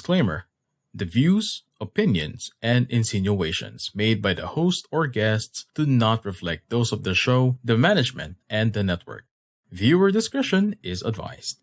disclaimer: the views, opinions, and insinuations made by the host or guests do not reflect those of the show, the management, and the network. Viewer discretion is advised.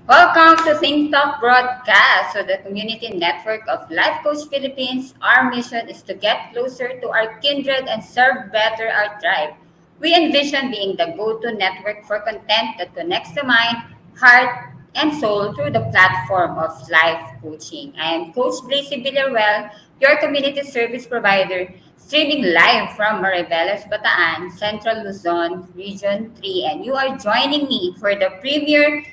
Welcome to Think Talk Broadcast, so the community network of Life Coach Philippines. Our mission is to get closer to our kindred and serve better our tribe. We envision being the go-to network for content that connects the mind, heart, and soul through the platform of life coaching. I am Coach Glacy Villaruel, your community service provider, streaming live from Mariveles, Bataan, Central Luzon, Region 3. And you are joining me for the premiere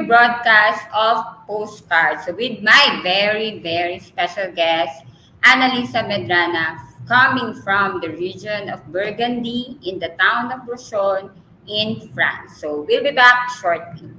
broadcast of Postcards. So with my very, very special guest, Annalisa Medrana, coming from the region of Burgundy in the town of Rochon in France. So we'll be back shortly.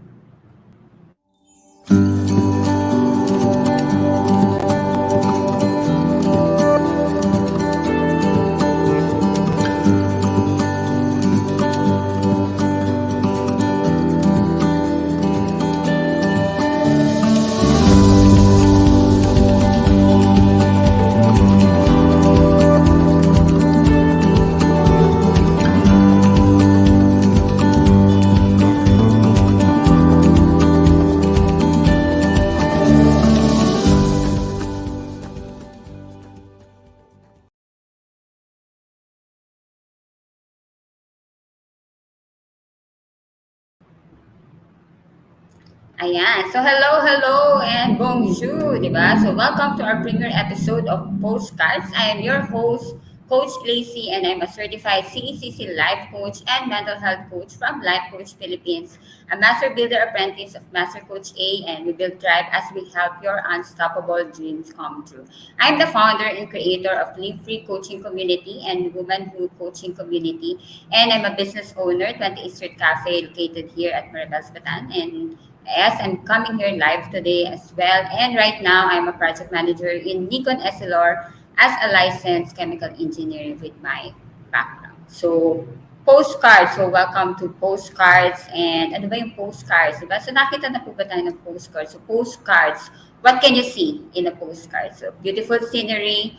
Ayan. So, hello, and bonjour, di ba? So, welcome to our premiere episode of Postcards. I am your host, Coach Glacy, and I'm a certified CECC life coach and mental health coach from Life Coach Philippines, a master builder apprentice of Master Coach A, and we build tribe as we help your unstoppable dreams come true. I'm the founder and creator of Live Free Coaching Community and Woman Who Coaching Community, and I'm a business owner, 20 Street Cafe, located here at Mariveles, Bataan, and yes, I'm coming here live today as well. And right now, I'm a project manager in Nikon Essilor as a licensed chemical engineer with my background. So, postcards. So, welcome to Postcards. And ano ba yung postcards? Diba? So, nakita na po ba tayo ng postcards? So, postcards, what can you see in a postcard? So, beautiful scenery,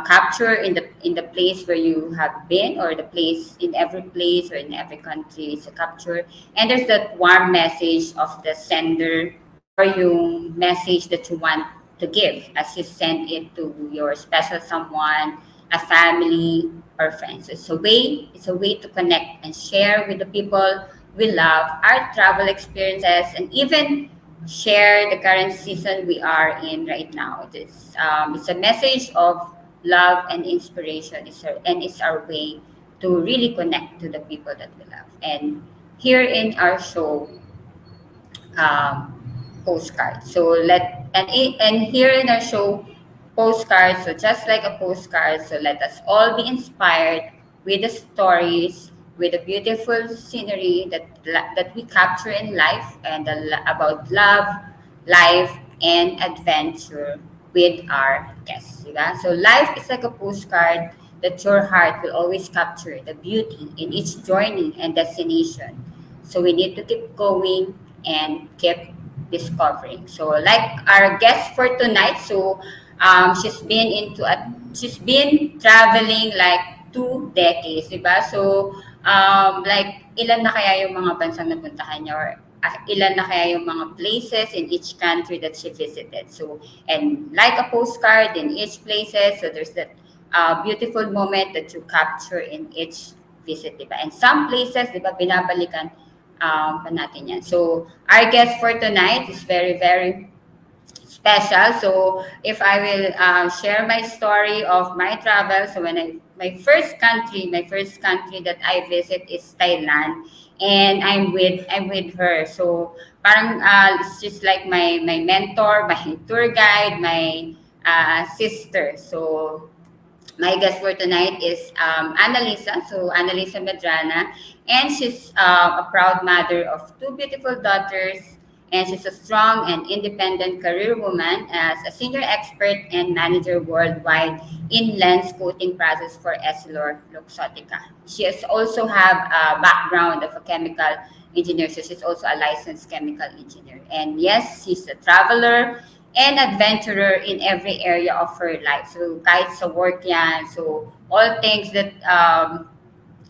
capture in the place where you have been, or the place in every place or in every country is a capture, and there's that warm message of the sender, or yung message that you want to give as you send it to your special someone, a family, or friends. It's a way to connect and share with the people we love our travel experiences, and even share the current season we are in right now. It's a message of love and inspiration. It's our way to really connect to the people that we love. And here in our show, um, postcards. And here in our show, postcards. So just like a postcard, so let us all be inspired with the stories, with the beautiful scenery that we capture in life, and about love, life, and adventure with our guests. Diba? So life is like a postcard that your heart will always capture the beauty in each journey and destination. So we need to keep going and keep discovering. So like our guest for tonight, so she's been traveling like 2 decades, diba? So like ilan na kaya yung mga bansang napuntahan niya, or ilan na kaya yung mga places in each country that she visited. So, and like a postcard in each places, so there's that beautiful moment that you capture in each visit, diba? And some places, diba, binabalikan pa natin yan. So, our guest for tonight is very, very special. So, if I will share my story of my travel, so my first country that I visit is Thailand, and I'm with her. So, parang it's just like my mentor, my tour guide, my sister. So, my guest for tonight is Annalisa. So, Annalisa Medrana. And she's a proud mother of two beautiful daughters and she's a strong and independent career woman as a senior expert and manager worldwide in lens coating process for EssilorLuxottica. She has also have a background of a chemical engineer, so she's also a licensed chemical engineer. And yes, she's a traveler and adventurer in every area of her life. So kahit sa work yan, so all things that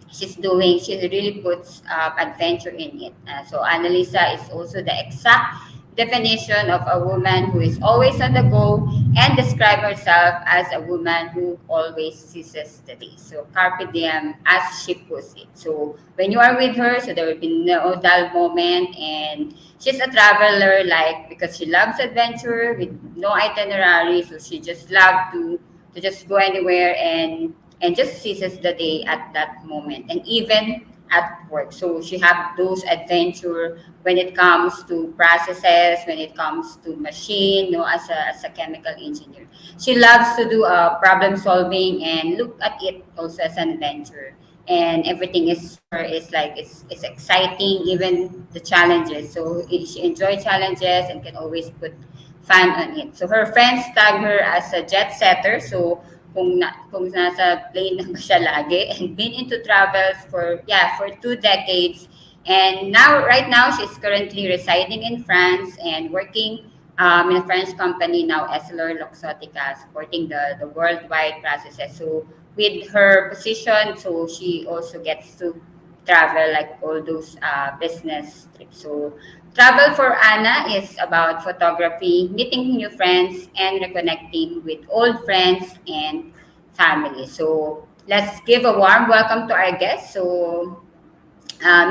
she's doing, she really puts adventure in it. So Annalisa is also the exact definition of a woman who is always on the go and describe herself as a woman who always seizes the day. So Carpe Diem, as she puts it. So when you are with her, so there will be no dull moment, and she's a traveler, like, because she loves adventure with no itinerary, so she just loves to just go anywhere and just seizes the day at that moment, and even at work. So she have those adventure when it comes to processes, when it comes to machine, as a chemical engineer. She loves to do problem solving and look at it also as an adventure. And everything is for her is like it's exciting, even the challenges. So she enjoy challenges and can always put fun on it. So her friends tag her as a jet setter. So kung nasa plane na ba siya lagi, and been into travels for, yeah, for 2 decades. And now, right now, she's currently residing in France and working in a French company now, EssilorLuxottica, supporting the worldwide processes. So with her position, so she also gets to travel like all those business trips. So travel for Anna is about photography, meeting new friends, and reconnecting with old friends and family. So let's give a warm welcome to our guest. So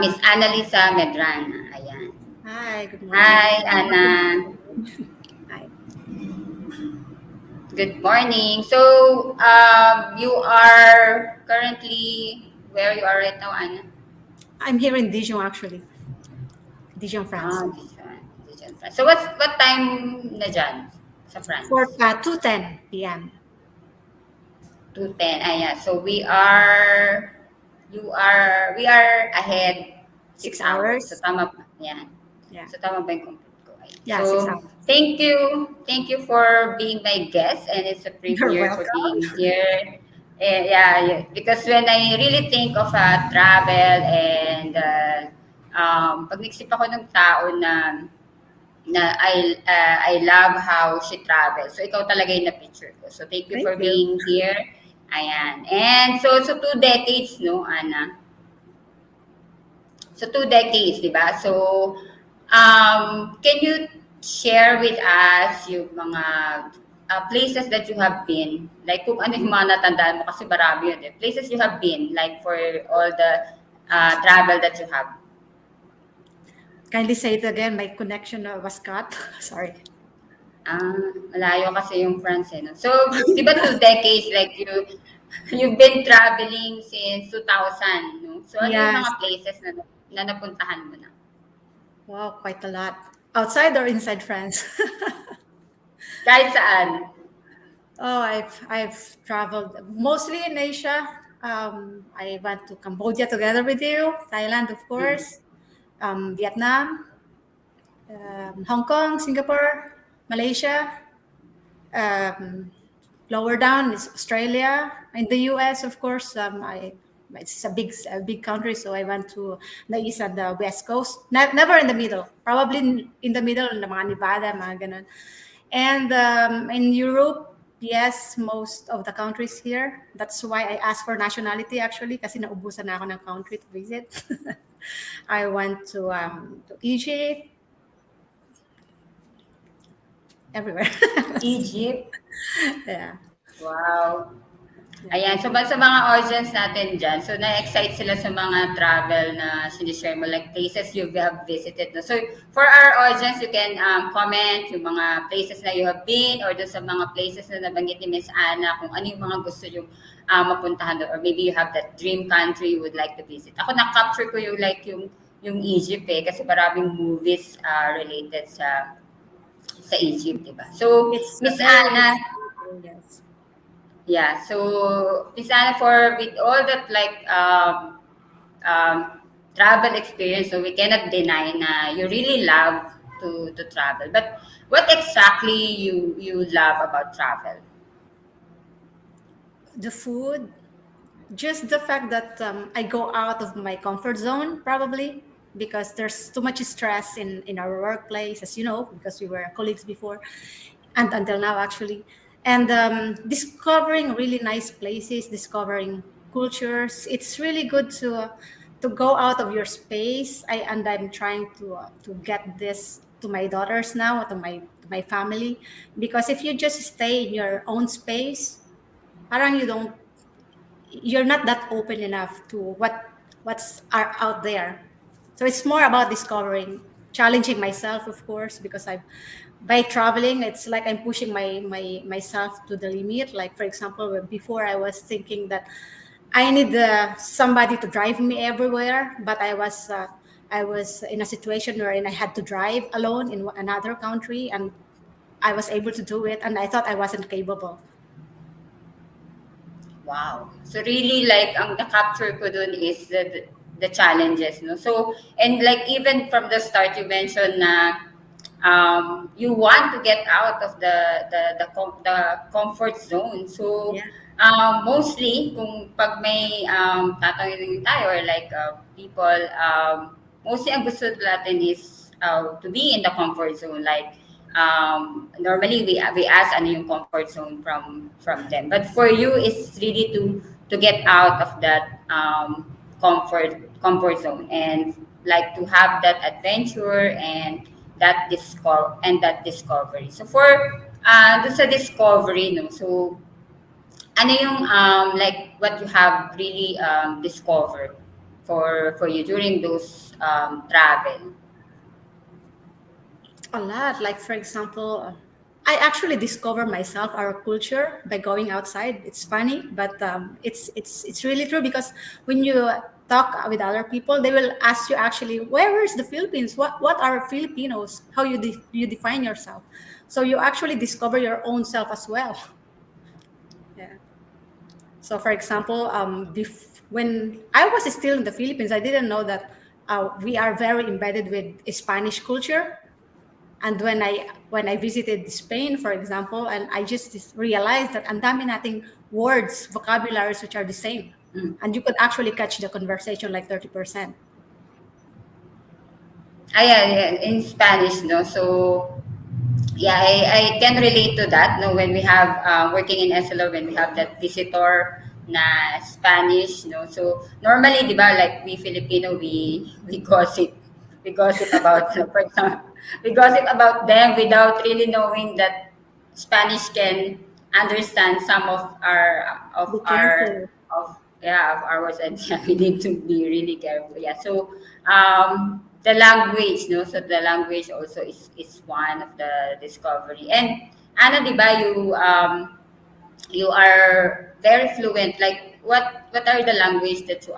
Miss Annalisa Medrana. Ayan. Hi, good morning. Hi, Anna. Hi. Good morning. So you are currently where you are right now, Anna? I'm here in Dijon, actually. Dijon, France. Dijon, France. So what time na dyan sa For France? 2:10 p.m. 2:10. Ayan. So we are ahead 6 6 hours. So hours. tama ba? Yan. Yeah. So tama ba yung compute ko? Ayan. Yeah, So 6 hours. thank you. Thank you for being my guest, and it's a You're privilege for welcome. being here. Yeah, because when I really think of travel and pag nagsip ako ng tao I love how she travels. So ikaw talaga yung na-picture ko. So thank you Thank for you. being here. Ayan. And so 2 decades, no, Ana? So 2 decades, di ba? So can you share with us yung mga places that you have been? Like kung ano yung mga natandaan mo, kasi marami yun eh. Places you have been, like for all the travel that you have. Kindly say it again. My connection was cut. Sorry. Malayo kasi yung France eh. No? So, di ba 2 decades, like you've been traveling since 2000, no? So, ano yung Yes. mga places na napuntahan mo na? Wow, quite a lot. Outside or inside France? Kahit saan? Oh, I've traveled mostly in Asia. I went to Cambodia together with you, Thailand, of course, Vietnam, Hong Kong, Singapore, Malaysia. Lower down is Australia. In the US, of course, it's a big country, so I went to the east and the west coast. Never in the middle. Probably in the middle, in the mga Nevada, mga ganun. And in Europe, yes, most of the countries here. That's why I asked for nationality, actually, kasi naubusan na ako ng country to visit. I went to Egypt, everywhere. Egypt? Yeah. Wow. Ayan, so sa mga audience natin dyan, so na-excite sila sa mga travel na sinishare mo, like places you have visited. No? So for our audience, you can comment yung mga places na you have been, or doon sa mga places na nabanggit ni Miss Anna, kung ano yung mga gusto yung mapuntahan doon, or maybe you have that dream country you would like to visit. Ako na-capture ko yung Egypt eh, kasi maraming movies related sa Egypt, diba? So, It's Miss very Anna, yes. yeah, so Miss Anna, with all that like travel experience, so we cannot deny na you really love to travel. But what exactly you love about travel? The food, just the fact that I go out of my comfort zone, probably because there's too much stress in our workplace, as you know, because we were colleagues before, and until now actually. And discovering really nice places, discovering cultures. It's really good to go out of your space. I'm trying to get this to my daughters now, to my family, because if you just stay in your own space, parang you're not that open enough to what's are out there. So it's more about discovering, challenging myself, of course, because I by traveling, it's like I'm pushing my myself to the limit. Like for example, before I was thinking that I need somebody to drive me everywhere, but I was in a situation wherein I had to drive alone in another country, and I was able to do it, and I thought I wasn't capable. Wow. So really like ang na-capture ko dun is the challenges, no? So, and like even from the start you mentioned na you want to get out of the comfort zone. So, Yeah. mostly kung pag may tatanungin tayo or like people, mostly ang gusto natin is to be in the comfort zone. Like normally we ask ano yung comfort zone from them, but for you it's really to get out of that comfort zone and like to have that adventure and that discovery. So for do sa discovery, no, so ano yung like what you have really discovered for you during those travel? A lot. Like for example, I actually discover myself, our culture, by going outside. It's funny, but it's really true because when you talk with other people, they will ask you actually, where is the Philippines? What are Filipinos? How you define yourself? So you actually discover your own self as well. Yeah. So for example, when I was still in the Philippines, I didn't know that we are very embedded with Spanish culture. And when I visited Spain, for example, and I just realized that ang dami nating words, vocabularies which are the same. Mm. And you could actually catch the conversation like 30%. Yeah, yeah, in Spanish, no. So yeah, I can relate to that. No, when we have working in Essilor, when we have that visitor na Spanish, no. So normally, di ba, like we Filipino, we gossip about, for example, we gossip about them without really knowing that Spanish can understand some Be of our careful. of yeah of our words, and yeah, we need to be really careful. Yeah, so the language, no, so the language also is one of the discovery. And Anna, di ba, you are very fluent. Like what are the language that you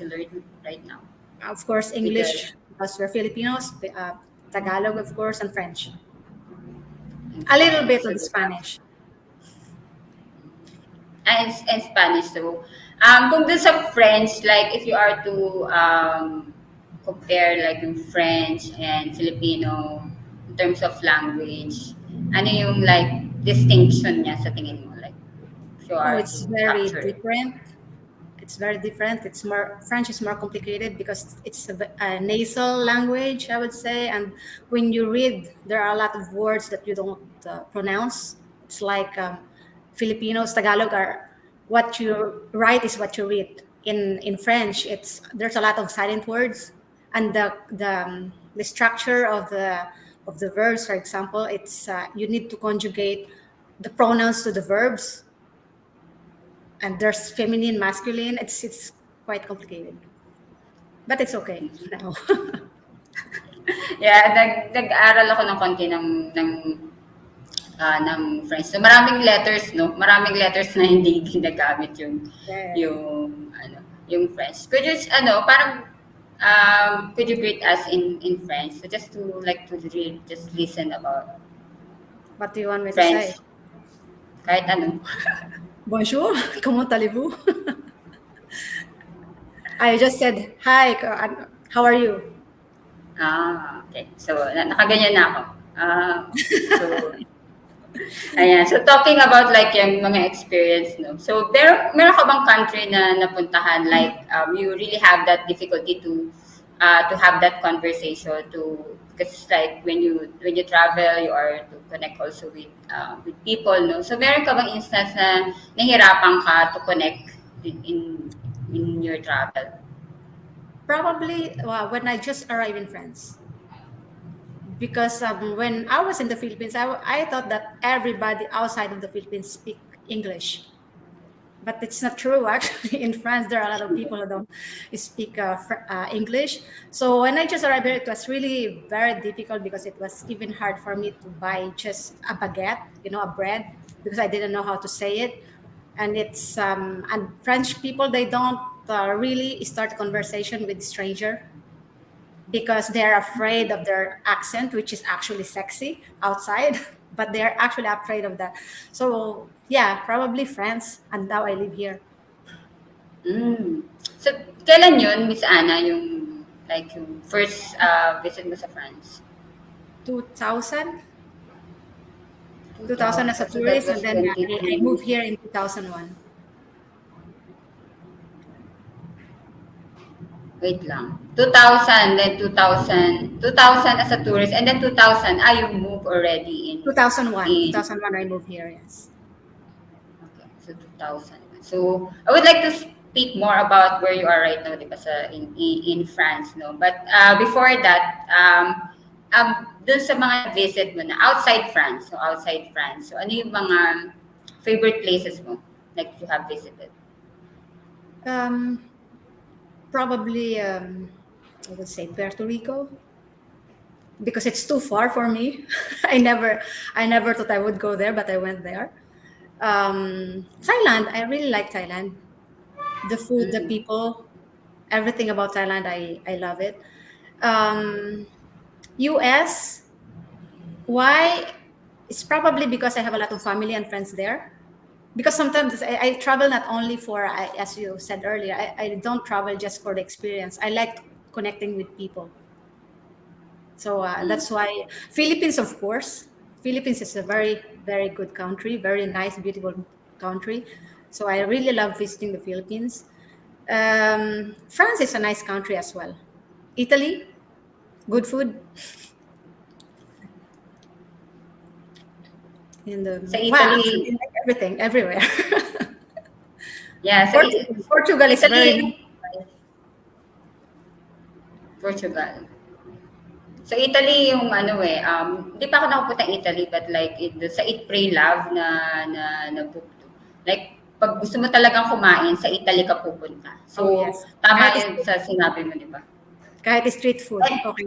learn right now Of course, with your English, because we're Filipinos, Tagalog, of course, and French. in A little Spanish? bit So of the Spanish. and Spanish. So, kung dun sa French, like if you are to compare like yung French and Filipino in terms of language, ano yung like distinction niya sa tingin mo? Like if you Oh, are to it's very capture it. different. It's very different. It's more French is more complicated because it's a nasal language, I would say. And when you read, there are a lot of words that you don't pronounce. It's like Filipinos, Tagalog are what you write is what you read. In French, it's there's a lot of silent words, and the structure of the verbs, for example, it's you need to conjugate the pronouns to the verbs, and there's feminine, masculine. It's quite complicated, but it's okay now. Yeah, nag-aral ako ng konti ng French. So maraming letters, no? Maraming letters na hindi ginagamit Yeah. yung French. Could you parang could you greet us in French? So just to like to read, just listen about What do you want me to French. say? Kahit ano. Bonjour, comment allez-vous? I just said hi. How are you? Okay. So, nakaganyan na ako. So, ayan. So, talking about like yung mga experience, no? So, meron ka bang country na napuntahan, like, you really have that difficulty to have that conversation because like when you travel, you are to connect also with people, no? So, meron ka bang instance na nahirapan ka to connect in your travel? Probably when I just arrived in France. Because when I was in the Philippines, I thought that everybody outside of the Philippines speak English. But it's not true. Actually, in France, there are a lot of people who don't speak English. So when I just arrived here, it was really very difficult because it was even hard for me to buy just a baguette, a bread, because I didn't know how to say it. And and French people, they don't really start conversation with stranger because they're afraid of their accent, which is actually sexy outside, but they're actually afraid of that. So yeah, probably France, and now I live here. Mm. So, kailan yun, Miss Anna, yung like yung first visit mo sa France? 2000, 2000 as a 2000. So that tourist, was and then I moved 22. here in 2001. Wait lang. 2000, then 2000. 2000 as a tourist, and then 2000, you move already 2001, in 2001 I moved here, yes. okay, so 2000. So, I would like to speak more about where you are right now, di ba, in France, no? But before that, dun sa mga visit mo na outside France, so ano yung mga favorite places mo, like you have visited? Um, Probably, I would say Puerto Rico, because it's too far for me. I never thought I would go there, but I went there. Thailand, I really like Thailand. The food, the Mm. people, everything about Thailand, I love it. Um, US, why? It's probably because I have a lot of family and friends there. Because sometimes I travel not only for, as you said earlier, I don't travel just for the experience. I like connecting with people. So Mm. that's why Philippines, of course, Philippines is a very, very good country, very nice, beautiful country. So I really love visiting the Philippines. France is a nice country as well. Italy, good food, and Sa wow, Italy, actually, like everything, everywhere. yeah, Portugal is very nice. Italy, Portugal. Sa Italy yung ano di pa ako nakapunta Italy, but like sa Eat Pray Love na book. Like pag gusto mo talagang kumain, sa Italy ka pupunta. Oh So yes, tama yun sa sinabi mo, di ba? kahit street food, And, okay.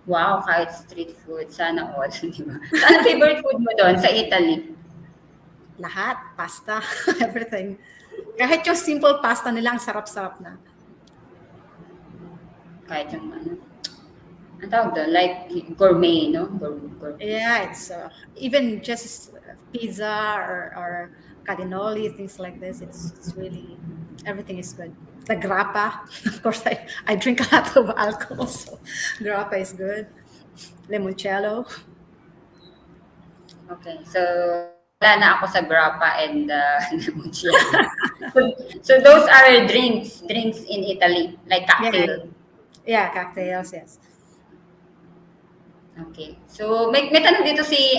wow, kahit street food, sana all, di ba? So, ano favorite food mo doon sa Italy? Lahat, pasta, everything. Kahit yung simple pasta nila, ang sarap-sarap na. Kahit yung ang tawag doon, like gourmet, no? Gourmet. Yeah, it's even just pizza or cannoli, things like this. It's really, everything is good. The grappa, of course, I drink a lot of alcohol, so grappa is good. Limoncello. Okay, so wala na ako sa grappa and limoncello. so, so those are drinks in Italy, like Yeah, cocktail. yeah, cocktails, yes. Okay. So may tanong dito si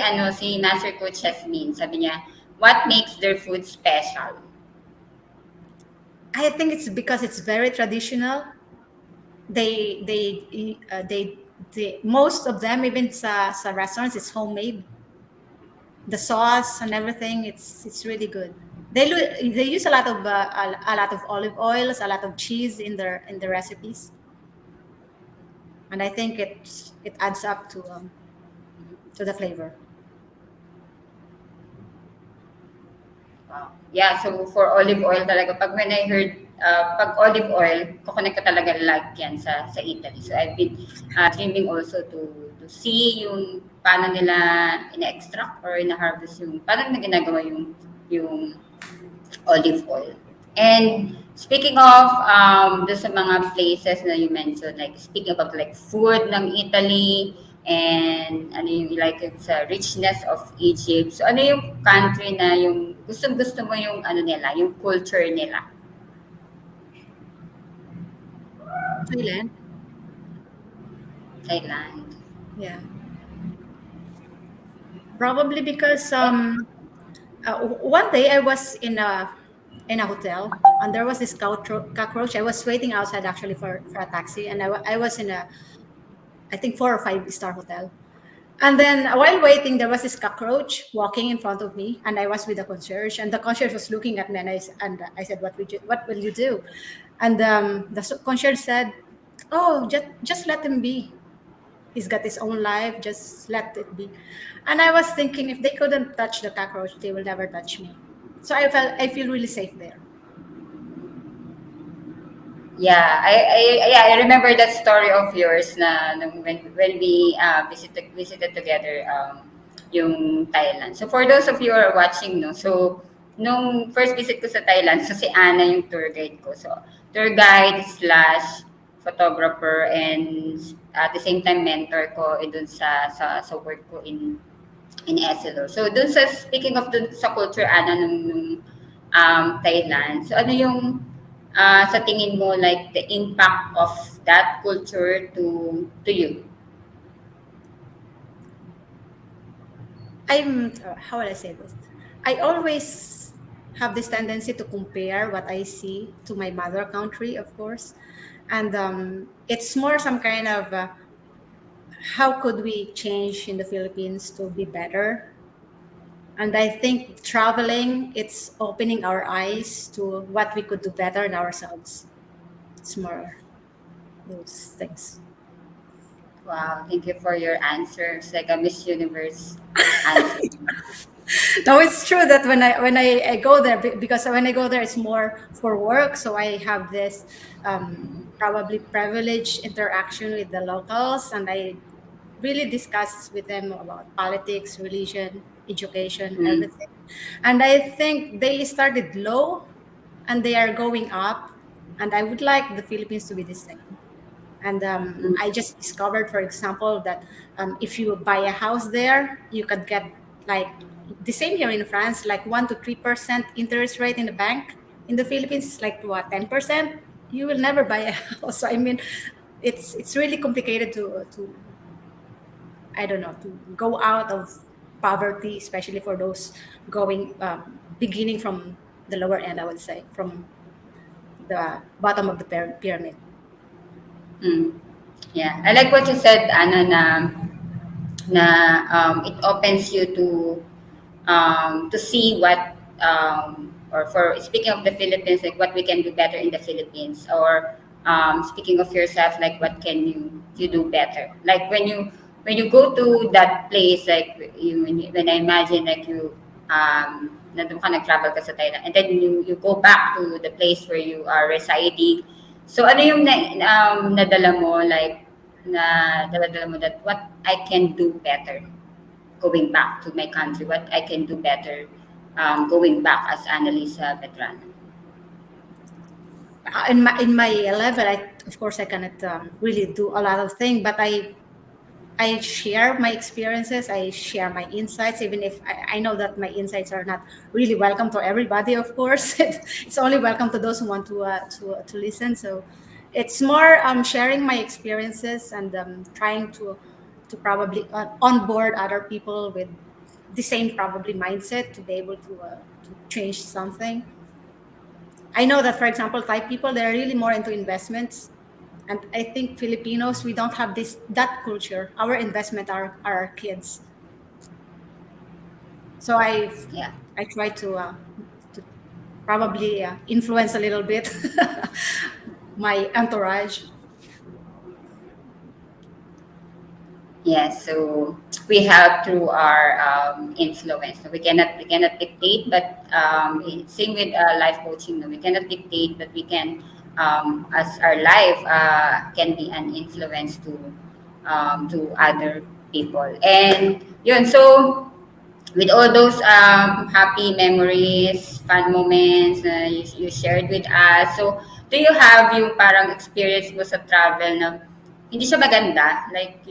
Master Coach Jasmine. Sabi niya, what makes their food special? I think it's because it's very traditional. They most of them, even sa restaurants, it's homemade. The sauce and everything, it's really good. They use a lot of olive oils, a lot of cheese in the recipes, and I think it adds up to the flavor. Wow. Yeah, so for olive oil talaga, pag when I heard pag olive oil, kukonek ko talaga like yan sa Italy. So I've been dreaming also to see yung paano nila ina-extract or ina-harvest yung paano na ginagawa yung olive oil. And Speaking of doon sa mga places na you mentioned, like speaking about like food ng Italy and ano yung like sa richness of Egypt. So ano yung country na yung gusto mo yung ano nila, yung culture nila? Thailand. Thailand. Yeah. Probably because one day I was in a hotel and there was this cockroach. I was waiting outside actually for a taxi, and I was in a, I think, 4 or 5 star hotel. And then while waiting, there was this cockroach walking in front of me, and I was with the concierge, and the concierge was looking at me, and I said, what will you do?" And the concierge said, "Oh, just let him be. He's got his own life. Just let it be." And I was thinking, if they couldn't touch the cockroach, they will never touch me. So I feel really safe there. Yeah, I remember that story of yours na nung when we visited together yung Thailand. So for those of you who are watching, no, so nung first visit ko sa Thailand, so si Ana yung tour guide ko. So tour guide slash photographer and at the same time mentor ko dun sa work ko in Essilor. So dun sa speaking of dun sa culture Ana nung Thailand. So ano yung sa tingin mo like the impact of that culture to you? How will I say this? I always have this tendency to compare what I see to my mother country, of course, and it's more some kind of how could we change in the Philippines to be better. And I think traveling, it's opening our eyes to what we could do better in ourselves. It's more those things. Wow, thank you for your answer. It's like a Miss Universe answer. No, it's true that I go there, because when I go there, it's more for work. So I have this probably privileged interaction with the locals, and I really discuss with them about politics, religion, education, Mm. everything. And I think they started low, and they are going up. And I would like the Philippines to be the same. And Mm. I just discovered, for example, that if you buy a house there, you could get like the same here in France, like 1 to 3% interest rate in the bank. In the Philippines, it's like what, 10%. You will never buy a house. So I mean, it's really complicated to I don't know, to go out of poverty, especially for those going beginning from the lower end. I would say from the bottom of the pyramid. Mm. Yeah, I like what you said, Ana, na it opens you to see what or for speaking of the Philippines, like what we can do better in the Philippines, or speaking of yourself, like what can you do better, like when you go to that place, like when I imagine like you nandun ka nag-travel ka sa Thailand, and then you go back to the place where you are residing. So ano yung nadala mo, like na dala mo that what I can do better going back to my country, what I can do better going back as Annalisa Medrana. In my level, of course I cannot really do a lot of things, but I share my experiences, I share my insights, even if I know that my insights are not really welcome to everybody, of course. It's only welcome to those who want to listen. So it's more sharing my experiences and trying to probably onboard other people with the same probably mindset to be able to change something. I know that, for example, Thai people, they're really more into investments. And I think Filipinos, we don't have that culture. Our investment are our kids. So Yeah. I try to probably influence a little bit my entourage. Yes, so we have through our influence. So we cannot dictate, but same with life coaching. No, we cannot dictate, but we can, as our life can be an influence to other people. And yun, so with all those happy memories, fun moments na you shared with us. So, do you have yung parang experience mo sa travel na hindi siya maganda? Like,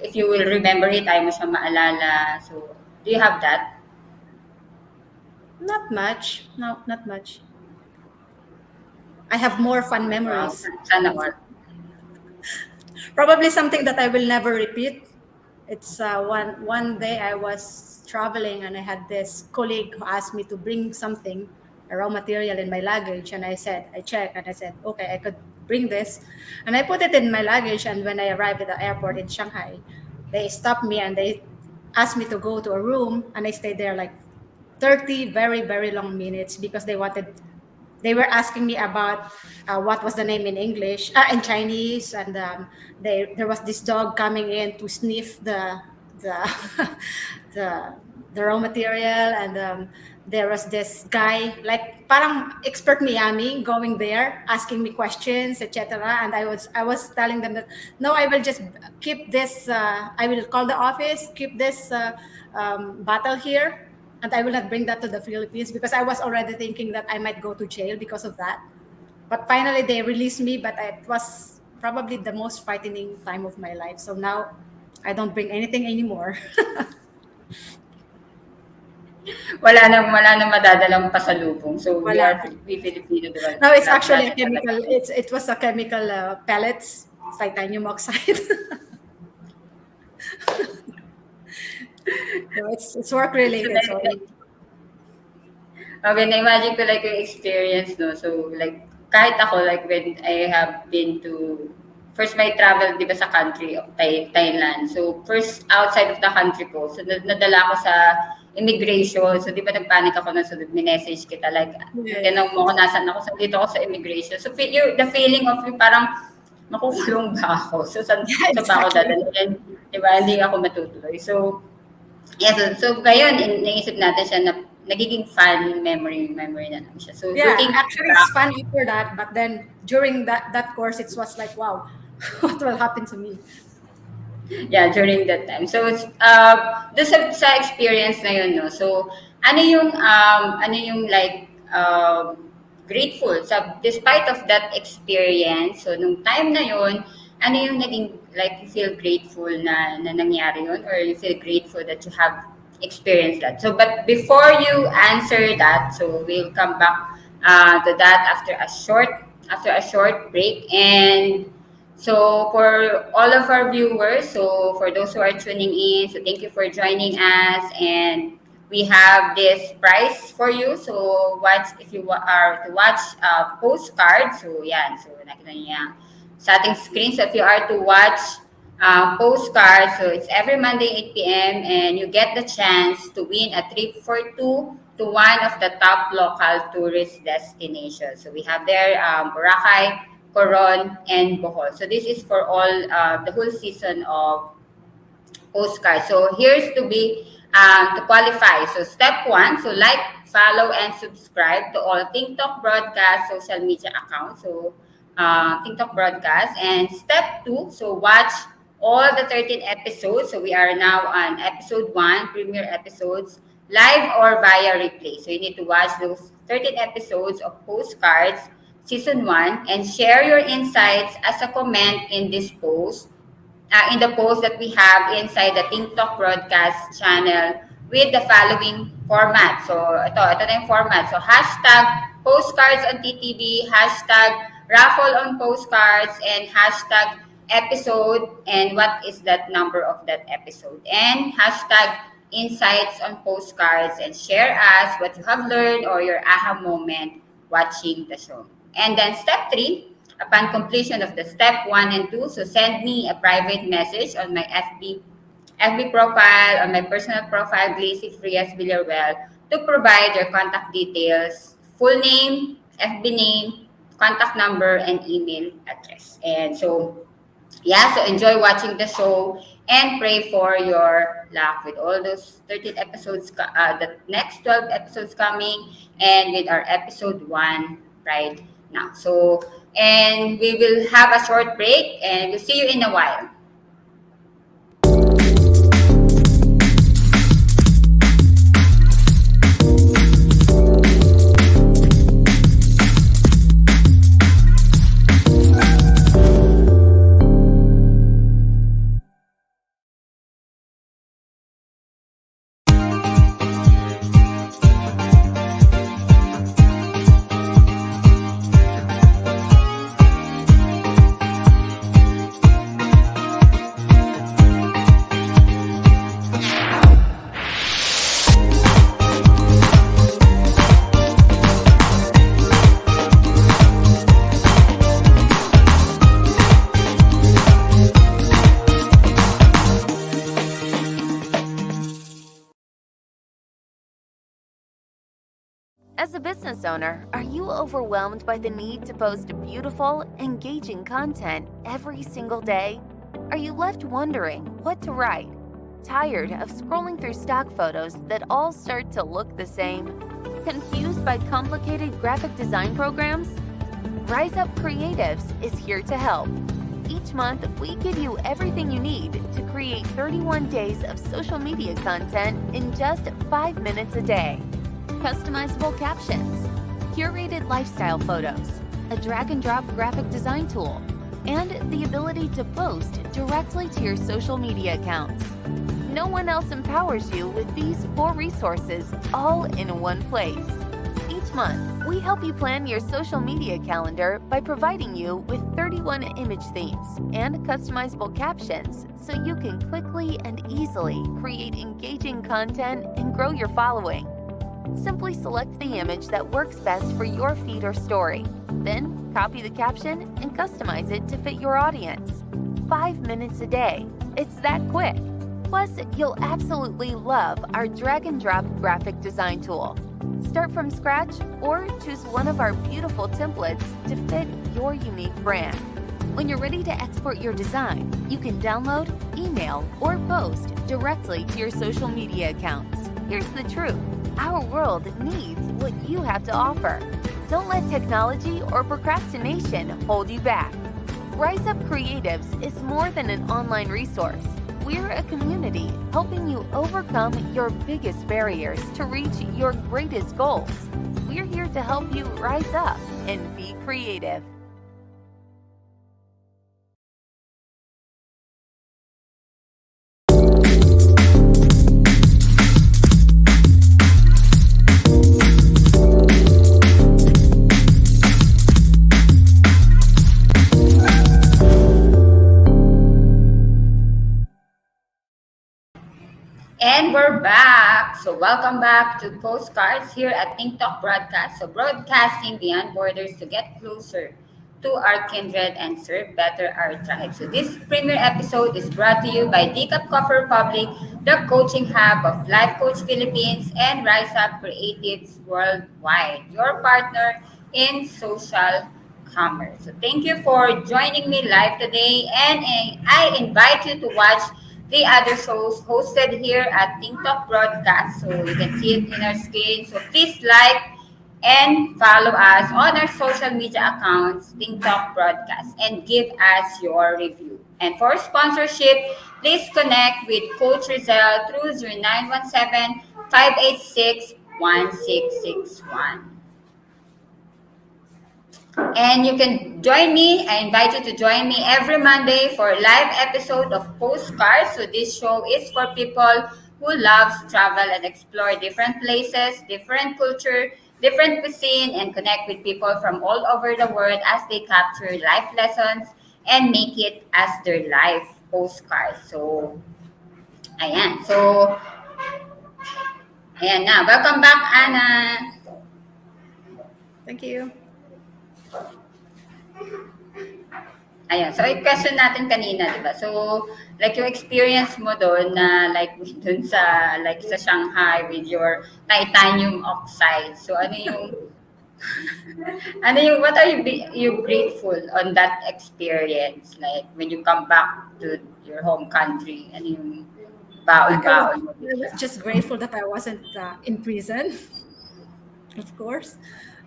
if you will remember it, ayaw mo siya maalala. So, do you have that? Not much. No, not much. I have more fun Wow, memories. sana all. Probably something that I will never repeat. It's one day I was traveling and I had this colleague who asked me to bring something, a raw material in my luggage, and I checked and I said, okay, I could bring this, and I put it in my luggage. And when I arrived at the airport in Shanghai, they stopped me and they asked me to go to a room, and I stayed there like 30 very very long minutes because they were asking me about what was the name in English, in Chinese, and there was this dog coming in to sniff the the, the raw material, and there was this guy like parang expert Miami going there asking me questions, etc. And I was telling them that no, I will just keep this. I will call the office, keep this bottle here, and I will not bring that to the Philippines because I was already thinking that I might go to jail because of that. But finally, they released me. But it was probably the most frightening time of my life. So now I don't bring anything anymore. Wala nang madadalang pasalubong. So, Wala. we Filipino, di ba? No, it's Not actually a natin talaga. chemical. It was a chemical pellets. It's titanium oxide. No, it's work related. So Okay, na-imagine ko like yung experience, no? So, like, kahit ako, like, when I have been to, first my travel, di ba, sa country of Thailand. So, first outside of the country ko. So, nadala ko sa immigration. So, di ba, nagpanic ako na, so, minessage kita, like, tinanong mo ako, nasan ako, so, dito ako sa immigration. So, the feeling of yung parang, makukulong ba ako? So, saan ba ako dadalhin? Di ba, hindi ako matutuloy. So, yeah, so ngayon, naisip natin siya na nagiging fun memory na lang siya. So yeah, looking actually back, it's fun after that, but then during that course it was like, wow, what will happen to me? yeah, during that time. So doon sa experience na yun, no. So ano yung like grateful sa despite of that experience. So nung time na yun, ano yung naging like you feel grateful na nangyari yun, or you feel grateful that you have experienced that. So but before you answer that, so we'll come back to that after a short break. And so for all of our viewers, so for those who are tuning in, so thank you for joining us, and we have this prize for you. So watch if you are to watch postcards. So yeah, so nakita niyo yan sa ating screen. So if you are to watch postcards, so it's every Monday 8 p.m. and you get the chance to win a trip for two to one of the top local tourist destinations. So we have there Boracay, Coron, and Bohol. So this is for all the whole season of postcard. So here's to qualify. So step one, so like, follow, and subscribe to all TikTok broadcast social media accounts. So TikTok broadcast. And step two, so watch all the 13 episodes. So we are now on episode 1, premiere episodes, live or via replay. So you need to watch those 13 episodes of Postcards Season 1 and share your insights as a comment in this post, in the post that we have inside the TikTok broadcast channel with the following format. So ito na yung format. So hashtag postcards on TTV, hashtag raffle on postcards, and hashtag episode and what is that number of that episode, and hashtag insights on postcards, and share us what you have learned or your aha moment watching the show. And then step 3, upon completion of the step 1 and 2, so send me a private message on my FB profile, on my personal profile, Glacy Villaruel, to provide your contact details, full name, FB name, contact number, and email address. And so, yeah, so enjoy watching the show and pray for your luck with all those 13 episodes, the next 12 episodes coming, and with our episode 1 right now. So, and we will have a short break, and we'll see you in a while. As a business owner, are you overwhelmed by the need to post beautiful, engaging content every single day? Are you left wondering what to write? Tired of scrolling through stock photos that all start to look the same? Confused by complicated graphic design programs? Rise Up Creatives is here to help. Each month, we give you everything you need to create 31 days of social media content in just 5 minutes a day. Customizable captions, curated lifestyle photos, a drag and drop graphic design tool, and the ability to post directly to your social media accounts. No one else empowers you with these 4 resources all in one place. Each month, we help you plan your social media calendar by providing you with 31 image themes and customizable captions so you can quickly and easily create engaging content and grow your following. Simply select the image that works best for your feed or story. Then, copy the caption and customize it to fit your audience. 5 minutes a day. It's that quick. Plus, you'll absolutely love our drag and drop graphic design tool. Start from scratch or choose one of our beautiful templates to fit your unique brand. When you're ready to export your design, you can download, email, or post directly to your social media accounts. Here's the truth. Our world needs what you have to offer. Don't let technology or procrastination hold you back. Rise Up Creatives is more than an online resource. We're a community helping you overcome your biggest barriers to reach your greatest goals. We're here to help you rise up and be creative. And we're back. So welcome back to Postcards here at TikTok Broadcast. So broadcasting beyond borders to get closer to our kindred and serve better our tribe. So this premiere episode is brought to you by Decap Coffee Republic, the coaching hub of Life Coach Philippines and Rise Up Creatives Worldwide, your partner in social commerce. So thank you for joining me live today, and I invite you to watch the other shows hosted here at TikTok Broadcast. So you can see it in our screen. So please like and follow us on our social media accounts, TikTok Broadcast, and give us your review. And for sponsorship, please connect with Coach Rizal through 0917-586-1661. And you can join me. I invite you to join me every Monday for a live episode of Postcards. So this show is for people who loves travel and explore different places, different culture, different cuisine, and connect with people from all over the world as they capture life lessons and make it as their life postcards. So, ayan. So, ayan na. Welcome back, Anna. Thank you. Ayan. So, yung question natin kanina, di ba? So, like yung experience mo doon na like doon sa like sa Shanghai with your titanium oxide. So, ano yung what are you grateful on that experience? Like when you come back to your home country, ano yung baon-baon mo? I was just grateful that I wasn't in prison. Of course,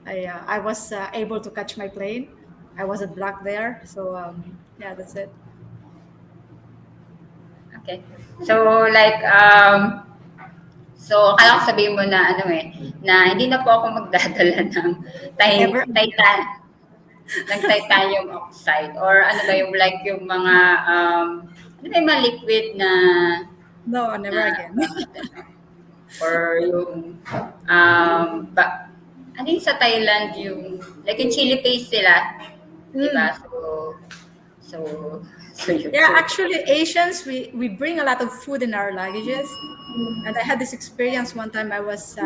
I was able to catch my plane. I wasn't blocked there, so yeah, that's it. Okay. So like so kaya ko sabihin mo na ano na hindi na po ako magdadala ng Never. ng titanium oxide or ano ba yung like yung mga ano ba yung mga liquid na No, never again. or yung ano yung sa Thailand yung like yung chili paste sila, diba? So yun. Yeah, actually, Asians we bring a lot of food in our luggages, and I had this experience one time. I was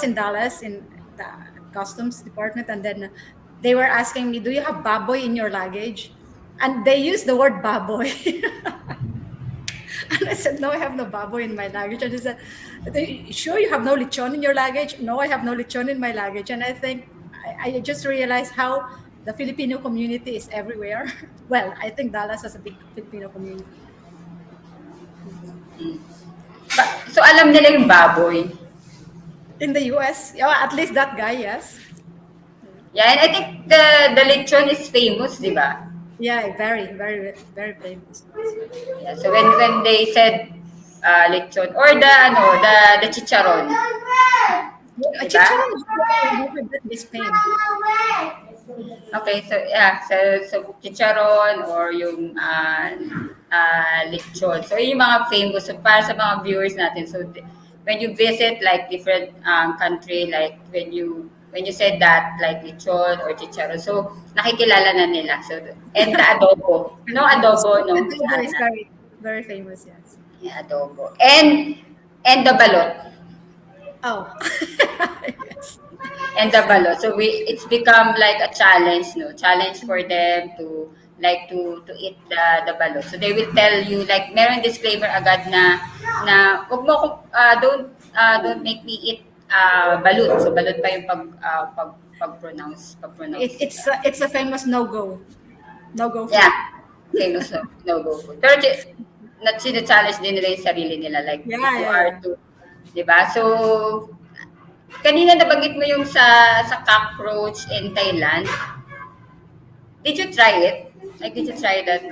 in Dallas in the customs department, and then they were asking me, "Do you have baboy in your luggage?" And they used the word baboy. And I said, no, I have no baboy in my luggage. And he said, sure you have no lechon in your luggage? No, I have no lechon in my luggage. And I think I just realized how the Filipino community is everywhere. Well, I think Dallas has a big Filipino community. So alam nila yung baboy. In the US, yeah, at least that guy, yes. Yeah, and I think the lechon is famous, di ba? Yeah, very, very, very famous. Yeah, so when they said lechon or the chicharon, A di ba? chicharon is located in Spain. Okay, so yeah, so chicharon or yung lechon. So yun yung mga famous. So para sa mga viewers natin, so when you visit like different country, like when you said that like lechon or chicharon, so nakikilala na nila. So and the adobo, no Yes. adobo, no Adobo sa is na, very, very famous, yes. yeah, adobo and the balot. Oh, yes. And the balot. So it's become like a challenge, no? Challenge for them to like to eat the balot. So they will tell you like meron disclaimer agad wag mo ako don't make me eat balut. So balut pa yung pag-pronounce nila. It's a famous no-go. No-go food. Yeah. Famous no go food. Pero challenge din nila yung sarili nila like Yeah, if you yeah, are yeah. to, 'di ba? So kanina nabanggit mo yung sa cockroach in Thailand. Did you try it? Like, did you try that?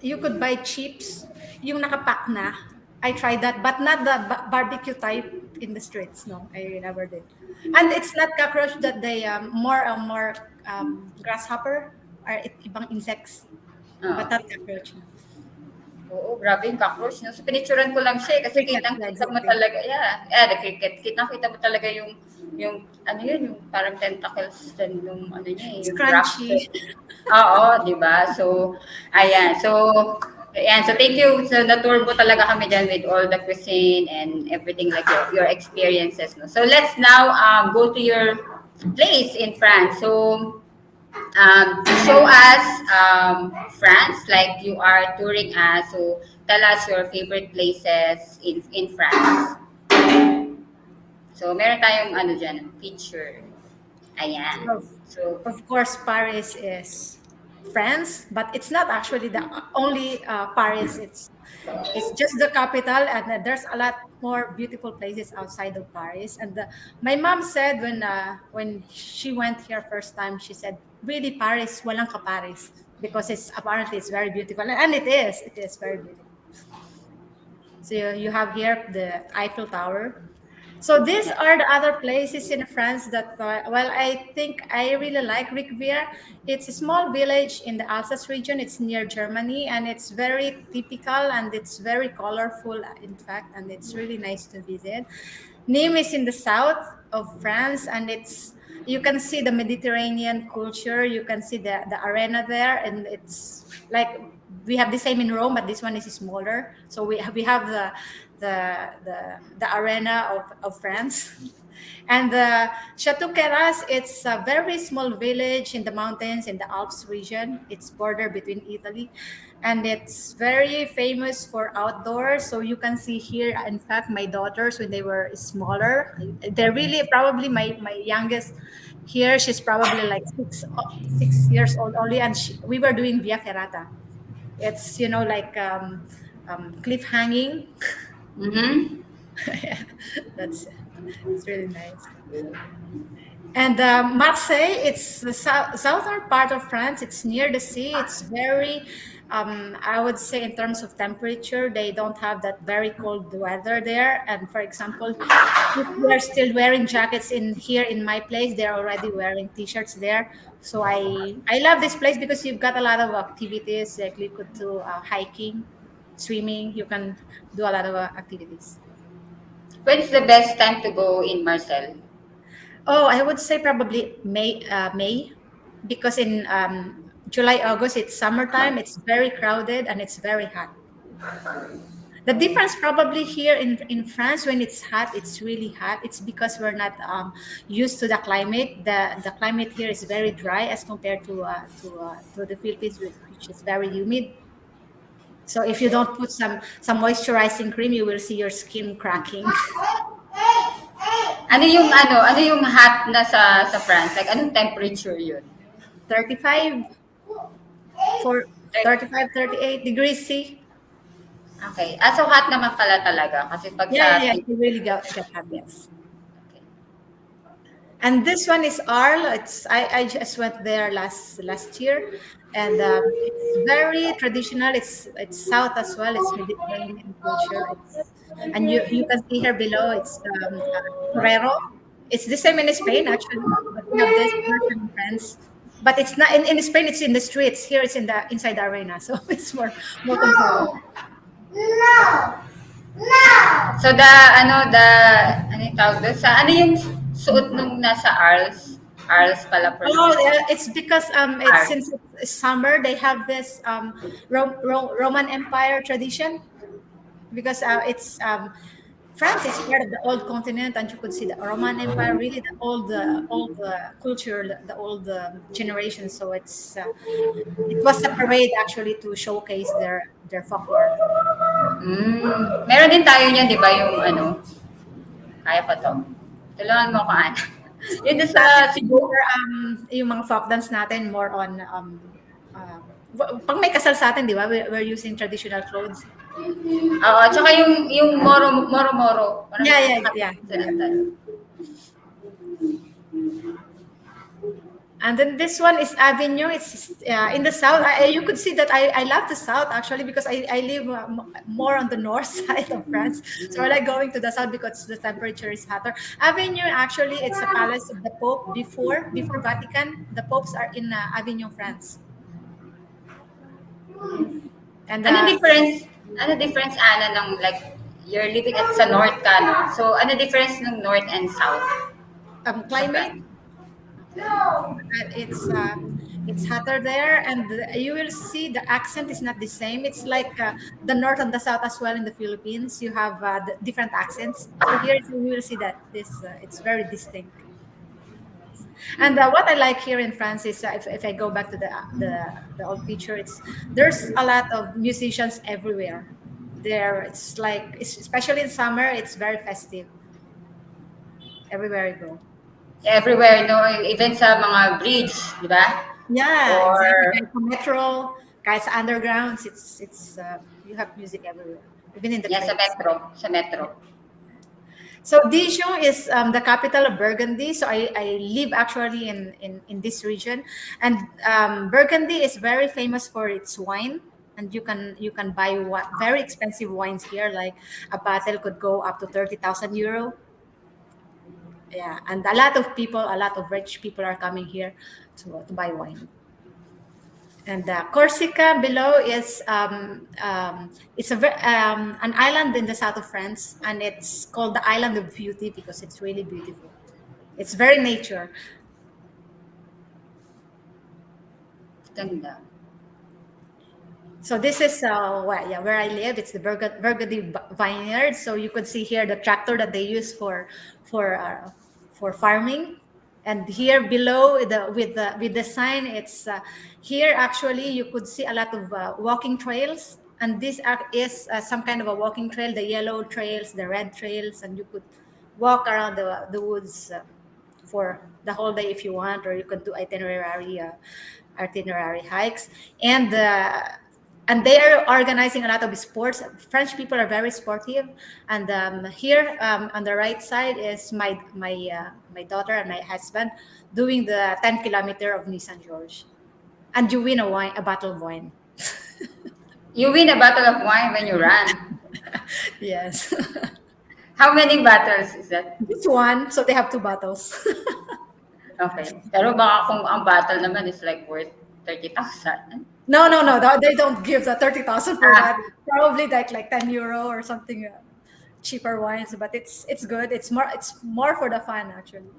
You could buy chips, yung nakapack na. I tried that, but not the barbecue type in the streets. No, I never did. And it's not cockroach that they more grasshopper or ibang insects, Oo. but not cockroach. Oo, grabe yung cockroach. No? So, pinicturan ko lang siya kasi Cricket, kitang-kita mo exactly. talaga. Yeah, the cricket. Kitang-kita mo talaga ano yun, yung parang tentacles and yung ano niya, It's yung crunchy. Oo, di ba? So, ayan. So thank you. So na-turbo talaga kami dyan with all the cuisine and everything like your experiences. No? So let's now go to your place in France. So show us France like you are touring us. So tell us your favorite places in France. So meron tayong ano dyan, picture. Ayan. Of, So of course, Paris is France, but it's not actually the only Paris. It's just the capital, and there's a lot more beautiful places outside of Paris. And my mom said when she went here first time, she said, "Really, Paris, walang ka Paris," because it's very beautiful, and it is very beautiful. So you have here the Eiffel Tower. So these are the other places in France that, well, I think I really like Ricvier. It's a small village in the Alsace region. It's near Germany, and it's very typical and it's very colorful, in fact, and it's really nice to visit. Nîmes is in the south of France, and you can see the Mediterranean culture. You can see the arena there, and it's like we have the same in Rome, but this one is smaller. So we have the arena of France. And the Chateau Keras, it's a very small village in the mountains in the Alps region. It's border between Italy. And it's very famous for outdoors. So you can see here, in fact, my daughters, when they were smaller, they're really probably my youngest here. She's probably like 6 years old only. And we were doing Via Ferrata. It's, like cliff hanging. mhm. That's it's really nice. And Marseille, it's the southern part of France. It's near the sea. It's very, I would say, in terms of temperature, they don't have that very cold weather there. And for example, if we're still wearing jackets in here in my place, they're already wearing t-shirts there. So I love this place because you've got a lot of activities. Like you could do hiking, swimming. You can do a lot of activities. When's the best time to go in Marcel? Oh, I would say probably May, because in July, August, it's summertime. It's very crowded and it's very hot. The difference probably here in France, when it's hot, it's really hot. It's because we're not used to the climate. The climate here is very dry as compared to the Philippines, which is very humid. So if you don't put some moisturizing cream, you will see your skin cracking. Ano yung hot na sa France? Like anong temperature yun? 35 for 35, 38 degrees C. Okay. So hot naman pala talaga kasi pag Yeah, sa yeah, Twitter. you really get hot, yes. Okay. And this one is Arles. I just went there last year, and it's very traditional. It's south as well. It's Mediterranean culture. And you can see here below. It's torero. It's the same in Spain actually, but we have this version in France. But it's not in Spain. It's in the streets. Here it's in the inside the arena, so it's more controlled. So ano yung tawag doon? Ano yung suot nung nasa Arles? Arles pala Oh, pronunciation. yeah, it's because it's Arles. since it's summer, they have this Roman Empire tradition because it's France is part of the old continent, and you could see the Roman Empire, really old culture, the old generation. So it was a parade actually to showcase their folklore. Meron din tayo niyan, di ba, yung ano, kaya pa to. Tulungan mo ko, Ana. Yun doon sa Cebu. Yung mga folk dance natin more on pag may kasal sa atin, di ba? We're using traditional clothes. Oo, tsaka yung moro. Parang Yeah. salita. And then this one is Avignon. It's in the south. You could see that I love the south actually because I live more on the north side of France. So I like going to the south because the temperature is hotter. Avignon actually it's a palace of the Pope before Vatican. The popes are in Avignon, France. And Ano difference, Ana, ng like, you're living at sa north ka, no? So, ano difference ng north and south? climate. It's hotter there, and you will see the accent is not the same. It's like the north and the south as well in the Philippines. You have the different accents. So here you will see that it's very distinct. And what I like here in France is if I go back to the old picture, there's a lot of musicians everywhere. There, especially in summer, it's very festive. Everywhere you go. Everywhere, no? Even sa mga bridge, di ba? Yeah, Or, exactly. Kahit sa metro, kahit sa undergrounds, it's you have music everywhere, even in the yeah, trains. sa metro. So Dijon is the capital of Burgundy. So I live actually in this region, and Burgundy is very famous for its wine. And you can buy very expensive wines here. Like a bottle could go up to 30,000 euro. Yeah, and a lot of rich people are coming here to buy wine. And Corsica below is it's an island in the south of France, and it's called the Island of Beauty because it's really beautiful. It's very nature. Ganda. So this is where I live. It's the Burgundy vineyard. So you could see here the tractor that they use for farming. And here below with the sign, it's here actually you could see a lot of walking trails, and this is some kind of a walking trail, the yellow trails, the red trails, and you could walk around the woods for the whole day if you want, or you could do itinerary hikes. And they are organizing a lot of sports. French people are very sportive. And here on the right side is my daughter and my husband doing the 10 kilometer of Nice Saint George. And you win a bottle of wine. You win a bottle of wine when you run. Yes. How many bottles is that? This one, so they have 2 bottles. Okay. Pero baka kung ang bottle naman is like worth 30,000. No. They don't give the 30,000 for that. Probably like 10 euro or something cheaper wines, but it's good. It's more for the fun actually.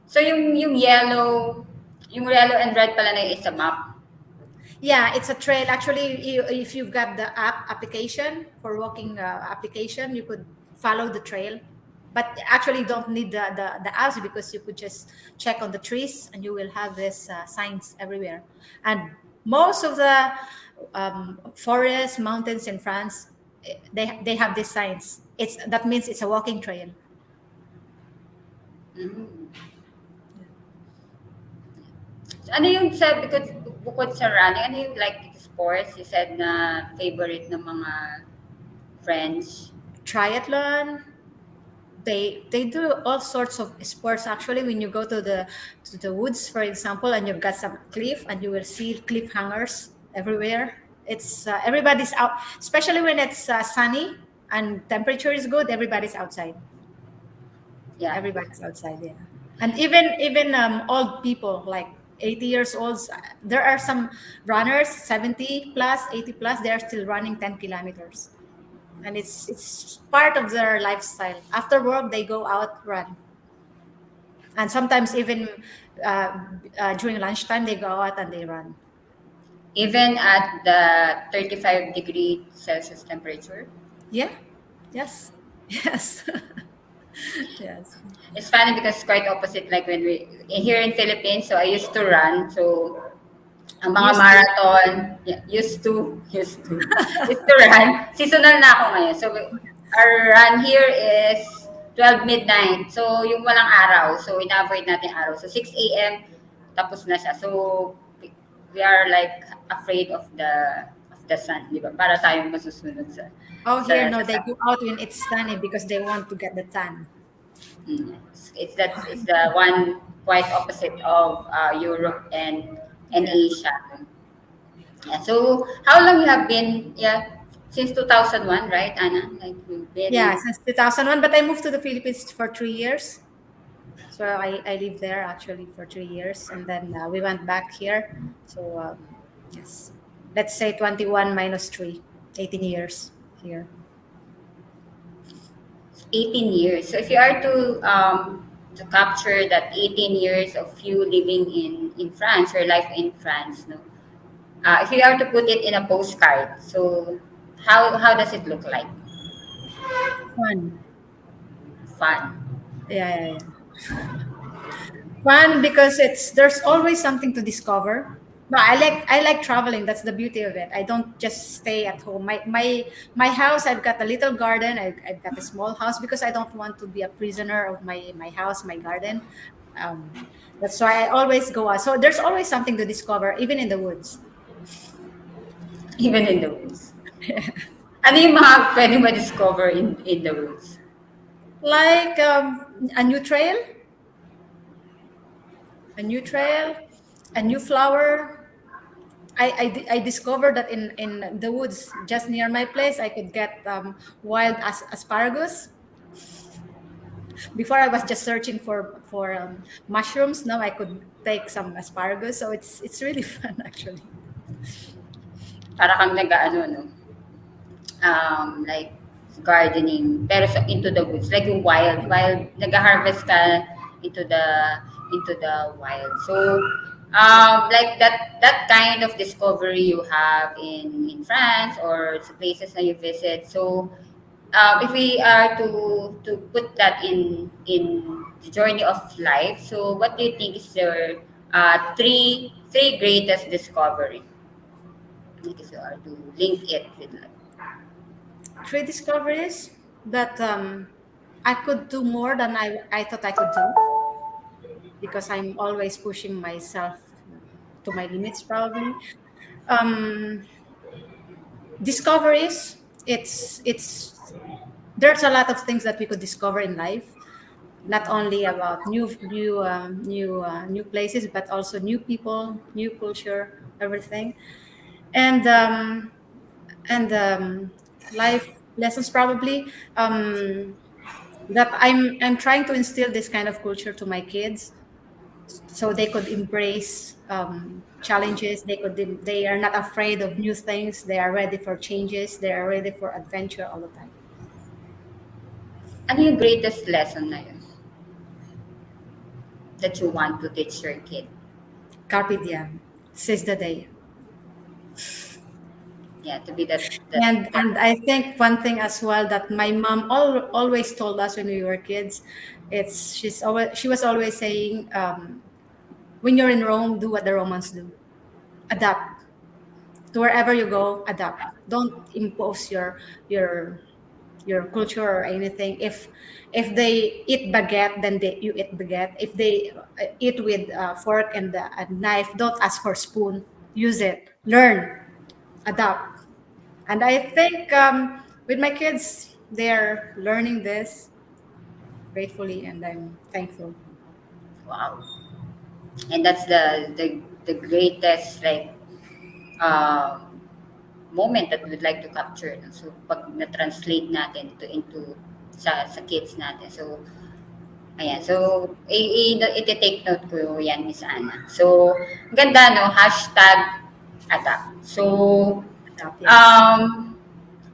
So yung yellow and red pala na is a map. Yeah, it's a trail. Actually, if you've got the application for walking application, you could follow the trail. But actually, you don't need the apps because you could just check on the trees and you will have these signs everywhere. And most of the forests, mountains in France, they have these signs. It's that means it's a walking trail. Mm. So, ano yung sa bukod sa running, ano yung like sports? You said na favorite ng mga friends. Triathlon. They do all sorts of sports actually. When you go to the woods, for example, and you've got some cliff, and you will see cliff hangers everywhere. It's everybody's out, especially when it's sunny and temperature is good. Everybody's outside. Yeah. Everybody's outside, yeah. And even old people like 80 years old, there are some runners 70 plus, 80 plus, they are still running 10 kilometers, and it's part of their lifestyle. After work they go out run, and sometimes even uh, during lunchtime they go out and they run. Even at the 35-degree Celsius temperature. Yeah. Yes. Yes. Yes. It's funny because it's quite opposite like when we here in Philippines, so I used to run. So ang mga Used to. marathon, yeah, used to run. Seasonal na ako ngayon. So our run here is 12 midnight. So yung walang araw. So ina-avoid natin araw. So 6 a.m. tapos na siya. So we are like afraid of the sun, di ba? Para tayong masusunod sa Oh, sa, here no, sa they sun. go out when it's sunny because they want to get the tan. It's the one quite opposite of Europe and Yeah. Asia. Yeah. So how long you have been? Yeah, since 2001, right, Anna? Like you've been. Yeah, since 2001, but I moved to the Philippines for 3 years. So I lived there actually for 3 years, and then we went back here. So yes, let's say 21 minus 3, 18 years here. 18 years. So if you are to capture that 18 years of you living in France, your life in France, no? If you are to put it in a postcard, so how does it look like? Fun. Fun. Yeah, yeah, yeah. Fun because there's always something to discover. No, I like traveling. That's the beauty of it. I don't just stay at home. My house. I've got a little garden. I've got a small house because I don't want to be a prisoner of my house, my garden. Um, that's why I always go out. So there's always something to discover, even in the woods. Even in the woods. Ano yung mga pwede ma-discover in the woods? Like a new trail, a new trail, a new flower. I discovered that in the woods just near my place, I could get wild asparagus. Before I was just searching for mushrooms. Now I could take some asparagus. So it's really fun actually. Para kang nag-ano, no? Like gardening, pero into the woods, like yung wild, nag-harvest ka into the wild. So, like that kind of discovery you have in France or sa places na you visit. So, if we are to put that in the journey of life, so what do you think is your three greatest discovery? Like if you are to link it with life. 3 discoveries that I could do more than I thought I could do because I'm always pushing myself to my limits probably. Discoveries, it's there's a lot of things that we could discover in life, not only about new places, but also new people, new culture, everything, and life lessons probably, that I'm trying to instill this kind of culture to my kids so they could embrace challenges. They are not afraid of new things. They are ready for changes. They are ready for adventure all the time. Ano yung greatest lesson na yun that you want to teach your kid? Carpe Diem, seize the day. Yeah, to be that And I think one thing as well that my mom always told us when we were kids, she was always saying, when you're in Rome, do what the Romans do, adapt. to wherever you go, adapt. Don't impose your culture or anything. If they eat baguette, then you eat baguette. If they eat with fork and a knife, don't ask for spoon. Use it. Learn. Adapt. And I think with my kids, they're learning this gratefully, and I'm thankful. Wow. And that's the greatest like um, moment that we'd like to capture. No? So pag na-translate natin into sa kids natin. So ayan. So i-take note ko yan, Miss Ana. So ganda no, hashtag adapt. So Adapt, yes. um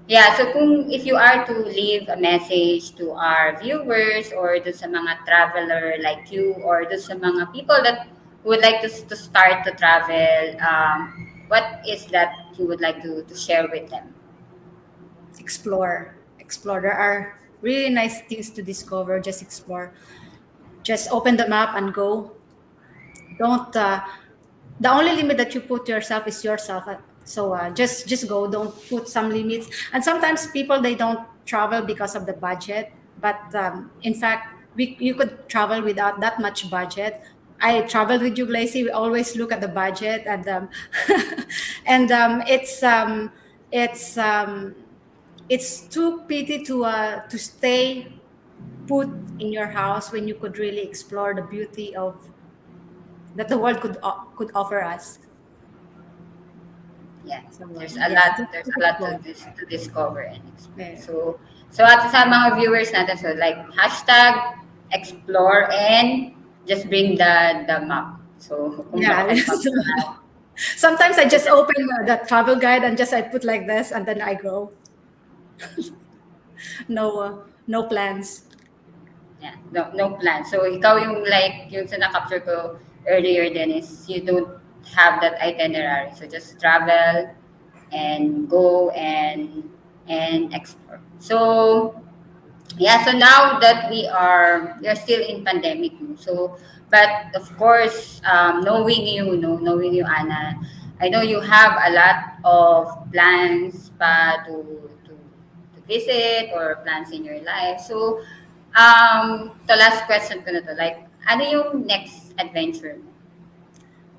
yeah, so if you are to leave a message to our viewers or do sa mga traveler like you or do sa mga people that would like to start to travel, what is that you would like to share with them? Explore. Explore. There are really nice things to discover. Just explore. Just open the map and go. Don't the only limit that you put yourself is yourself. So just go. Don't put some limits. And sometimes people they don't travel because of the budget. But in fact, you could travel without that much budget. I traveled with you, Glacy. We always look at the budget, and and it's it's too pity to stay put in your house when you could really explore the beauty of that the world could offer us. Yeah, So yeah, there's just a lot explore. to discover and explore. Yeah. So at sa mga viewers natin, so like hashtag explore and just bring the map. So kung Yeah. saan pa Sometimes I just open the travel guide and just I put like this and then I go. No plans. yeah, no plan. So ikaw yung like yung sa na-capture ko earlier then is you don't have that itinerary. So just travel and go and explore. So yeah, so now that we are still in pandemic, no? So but of course, knowing you, Anna, I know you have a lot of plans to visit or plans in your life. So the last question ko na to, like, ano yung next adventure mo?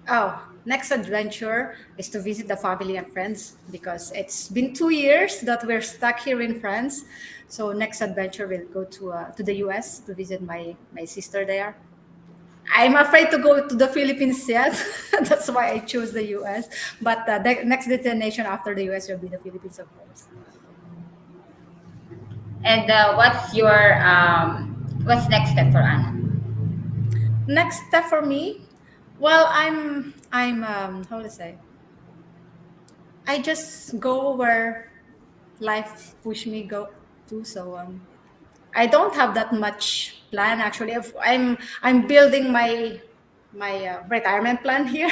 Oh, next adventure is to visit the family and friends because it's been 2 years that we're stuck here in France. So next adventure will go to the US to visit my sister there. I'm afraid to go to the Philippines yet. That's why I chose the US. But the next destination after the US will be the Philippines, of course. And what's next step for Anna? Next step for me, well, I'm how to say, I just go where life push me go to. So I don't have that much plan actually. I'm building my retirement plan here.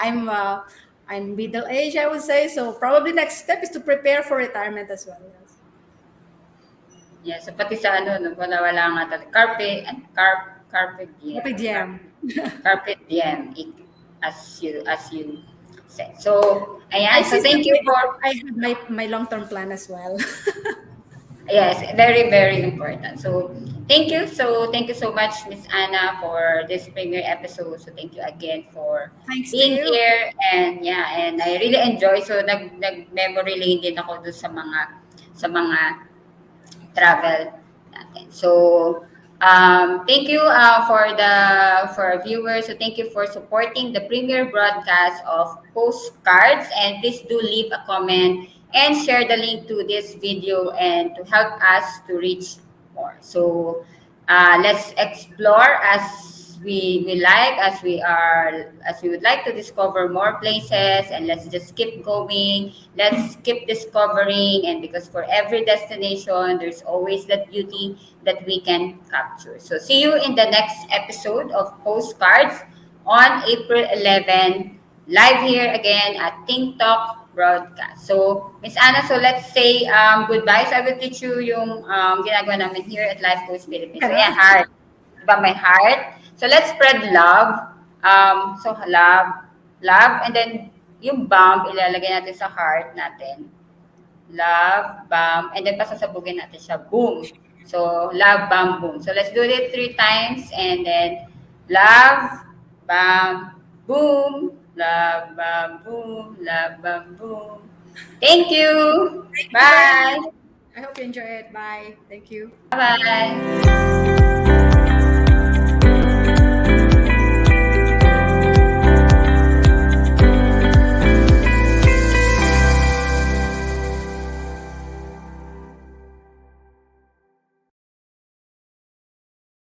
I'm uh, I'm middle age, I would say. So probably next step is to prepare for retirement as well. Yes. Yeah, so pati sa ano, no, wala nga talaga. Carpe diem. Carpe diem. Carpe diem, as you said. So, I ayan. So, see thank you for, I have my long term plan as well. yes, very, very important. So, thank you. So, thank you so much, Miss Anna, for this premiere episode. So, thank you again for Thanks to being you. here. And yeah, and I really enjoy. So, nag-memory lane din ako doon sa mga travel natin. So, thank you for our viewers. So, thank you for supporting the premiere broadcast of Postcards. And please do leave a comment and share the link to this video and to help us to reach more. So, let's explore as we like, as we would like to discover more places, and let's just keep going, let's keep discovering, and because for every destination there's always that beauty that we can capture. So see you in the next episode of Postcards on April 11, live here again at Think Talk broadcast. So, Miss Anna, so let's say goodbye. So I will teach you yung ginagawa namin here at Life Coach Philippines. So, yeah, heart. Diba, my heart. So, let's spread love. So, love, and then yung bomb, ilalagay natin sa heart natin. Love, bomb, and then pasasabugin natin siya. Boom. So, love, bomb, boom. So, let's do it 3 times, and then love, bomb, boom. Love, bomb, boom. Love, bomb, boom. Thank you. Bye. I hope you enjoy it. Bye. Thank you. Bye-bye.